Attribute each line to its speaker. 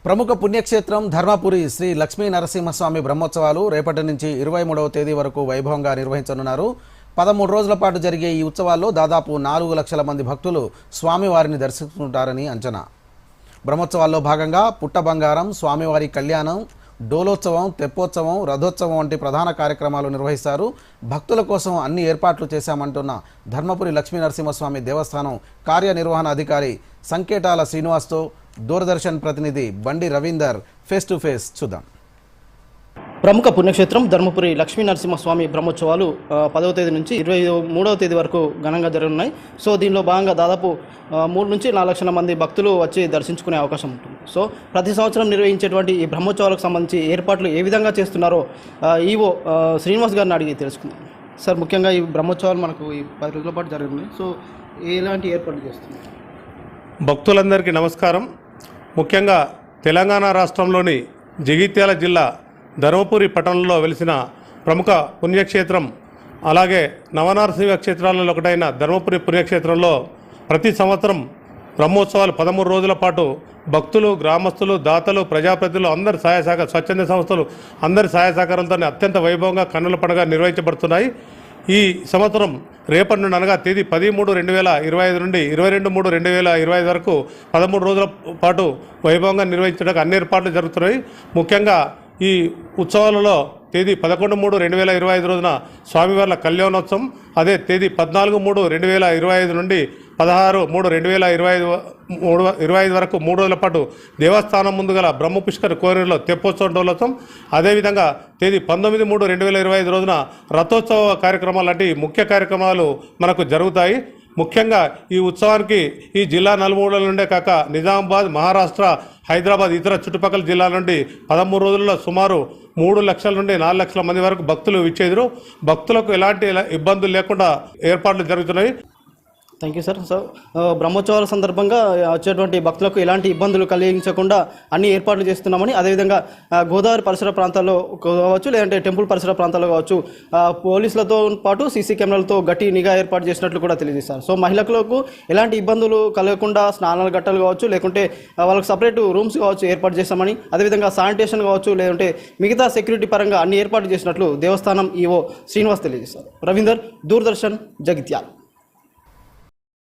Speaker 1: ప్రముఖ పుణ్యక్షేత్రం ధర్మపురి శ్రీ లక్ష్మీ నరసింహస్వామి బ్రహ్మోత్సవాలు రేపటి నుంచి 23వ తేదీ వరకు వైభవంగా నిర్వహించనున్నారు. 13 రోజుల పాటు జరిగే ఈ ఉత్సవాల్లో దాదాపు 4 లక్షల మంది భక్తులు స్వామివారిని దర్శించుకుంటారని అంచనా. బ్రహ్మోత్సవాల్లో భాగంగా పుట్ట బంగారం, స్వామివారి కళ్యాణం, డోలోత్సవం, తెప్పోత్సవం, రథోత్సవం వంటి ప్రధాన కార్యక్రమాలు నిర్వహిస్తారు. భక్తుల కోసం అన్ని ఏర్పాట్లు చేశామంటున్న ధర్మపురి లక్ష్మీ నరసింహస్వామి దేవస్థానం కార్యనిర్వహణ అధికారి సంకేటాల శ్రీనివాస్తో దూరదర్శన్ ప్రతినిధి బండి రవీందర్ ఫేస్ టు ఫేస్ చూద్దాం.
Speaker 2: ప్రముఖ పుణ్యక్షేత్రం ధర్మపురి లక్ష్మీ నరసింహస్వామి బ్రహ్మోత్సవాలు 10వ తేదీ నుంచి 23వ తేదీ వరకు ఘనంగా జరగనున్నాయి. సో దీనిలో భాగంగా దాదాపు 3 నుంచి 4 లక్షల మంది భక్తులు వచ్చి దర్శించుకునే అవకాశం ఉంటుంది. సో ప్రతి సంవత్సరం నిర్వహించేటువంటి ఈ బ్రహ్మోత్సవాలకు సంబంధించి ఏర్పాట్లు ఏ విధంగా చేస్తున్నారో ఈవో శ్రీనివాస్ గారిని అడిగి తెలుసుకుందాం. సార్, ముఖ్యంగా ఈ బ్రహ్మోత్సవాలు మనకు ఈ 10 రోజుల పాటు జరుగుతున్నాయి. సో ఎలాంటి ఏర్పాట్లు చేస్తున్నారు?
Speaker 3: భక్తులందరికీ నమస్కారం. ముఖ్యంగా తెలంగాణ రాష్ట్రంలోని జగిత్యాల జిల్లా ధర్మపురి పట్టణంలో వెలిసిన ప్రముఖ పుణ్యక్షేత్రం, అలాగే నవనారసింహ క్షేత్రాలలో ఒకటైన ధర్మపురి పుణ్యక్షేత్రంలో ప్రతి సంవత్సరం బ్రహ్మోత్సవాలు 13 రోజుల పాటు భక్తులు, గ్రామస్తులు, దాతలు, ప్రజాప్రతినిధులు అందరి స్వచ్ఛంద సంస్థలు అందరి సహాయ సహకారంతో అత్యంత వైభవంగా కన్నుల పండుగ నిర్వహించబడుతున్నాయి. ఈ సంవత్సరం రేపటి నుండి అనగా తేదీ 13/3/2025 నుండి 22/3/2025 వరకు 13 రోజుల పాటు వైభవంగా నిర్వహించడానికి అన్ని ఏర్పాట్లు జరుగుతున్నాయి. ముఖ్యంగా ఈ ఉత్సవాలలో తేదీ 11/3/2025 రోజున స్వామివార్ల కళ్యాణోత్సవం, అదే తేదీ 14/3/2025 నుండి 16/3/2025 వరకు 3 రోజుల పాటు దేవస్థానం ముందు గల బ్రహ్మ పుష్కర కోనేరులో తెప్పోత్సవం, డోలోత్సవం, అదేవిధంగా తేదీ 19/3/2025 రోజున రథోత్సవ కార్యక్రమాలు లాంటి ముఖ్య కార్యక్రమాలు మనకు జరుగుతాయి. ముఖ్యంగా ఈ ఉత్సవానికి ఈ జిల్లా నలుమూలల నుండే కాక నిజామాబాద్, మహారాష్ట్ర, హైదరాబాద్, ఇతర చుట్టుపక్కల జిల్లాల నుండి 13 రోజుల్లో సుమారు 3 లక్షల నుండి 4 లక్షల మంది వరకు భక్తులు విచ్చేదురు. భక్తులకు ఎలాంటి ఇబ్బందులు లేకుండా ఏర్పాట్లు జరుగుతున్నాయి.
Speaker 2: Thank you sir. సో బ్రహ్మోత్సవాల సందర్భంగా వచ్చేటువంటి భక్తులకు ఎలాంటి ఇబ్బందులు కలిగించకుండా అన్ని ఏర్పాట్లు చేస్తున్నామని, అదేవిధంగా గోదావరి పరిసర ప్రాంతాల్లో కావచ్చు, లేదంటే టెంపుల్ పరిసర ప్రాంతాల్లో కావచ్చు, పోలీసులతో పాటు సీసీ కెమెరాలతో గట్టి నిఘా ఏర్పాటు చేసినట్లు కూడా తెలియజేస్తారు. సో మహిళలకు ఎలాంటి ఇబ్బందులు కలగకుండా స్నానాల గట్టలు కావచ్చు, లేకుంటే వాళ్ళకి సపరేట్ రూమ్స్ కావచ్చు ఏర్పాటు చేస్తామని, అదేవిధంగా శానిటేషన్ కావచ్చు, లేదంటే మిగతా సెక్యూరిటీ పరంగా అన్ని ఏర్పాటు చేసినట్లు దేవస్థానం ఈవో శ్రీనివాస్ తెలియజేస్తారు. రవీందర్, దూరదర్శన్, జగిత్యాల.